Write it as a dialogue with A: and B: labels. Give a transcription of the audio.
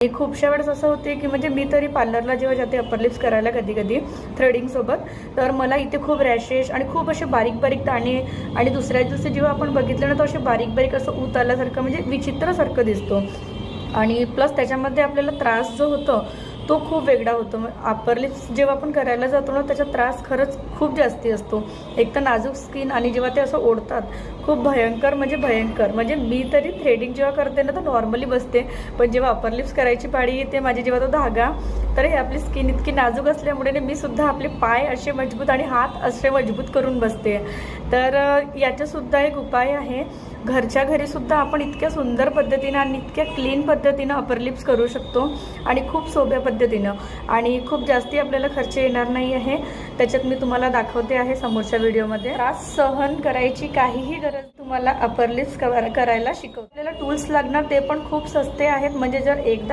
A: खूपशा वेळेस असं होते की म्हणजे मी तरी पार्लरला जेव्हा जाते अपर लिप्स करायला कधी कधी थ्रेडिंगसोबत, तर मला इथे खूप रॅशेस आणि खूप असे बारीक बारीक दाणे आणि दुसऱ्या दिवशी जेव्हा आपण बघितलं ना तर असे बारीक बारीक असं ऊत आल्यासारखं म्हणजे विचित्रसारखं दिसतो. आणि प्लस त्याच्यामध्ये आपल्याला त्रास जो होतो तो खूप वेगळा होतो. अपर लिप्स जेव्हा आपण करायला जातो ना त्याचा त्रास खरंच खूप जास्ती असतो. एक तर नाजूक स्किन आणि जेव्हा ते असं ओढतात खूप भयंकर म्हणजे मी तरी थ्रेडिंग जेव्हा करते ना तर नॉर्मली बसते, पण जेव्हा अपर लिप्स करायची पाळी येते माझी जेव्हा तो धागा, तर हे आपली स्किन इतकी नाजूक असल्यामुळे मी सुद्धा आपले पाय असे मजबूत आणि हात असे मजबूत करून बसते. तर याच्यासुद्धा एक उपाय आहे. घरच्या घरीसुद्धा आपण इतक्या सुंदर पद्धतीनं आणि इतक्या क्लीन पद्धतीनं अपर लिप्स करू शकतो आणि खूप सोप्या पद्धतीनं, आणि खूप जास्ती आपल्याला खर्च येणार नाही आहे. त्याच्यात मी तुम्हाला दाखवते आहे समोरच्या व्हिडिओमध्ये. त्रास सहन करायची काहीही गरज तुम्हाला अपर लिप्स करायला शिकवते. आपल्याला टूल्स लागणार ते पण खूप सस्ते आहेत. म्हणजे जर एकदा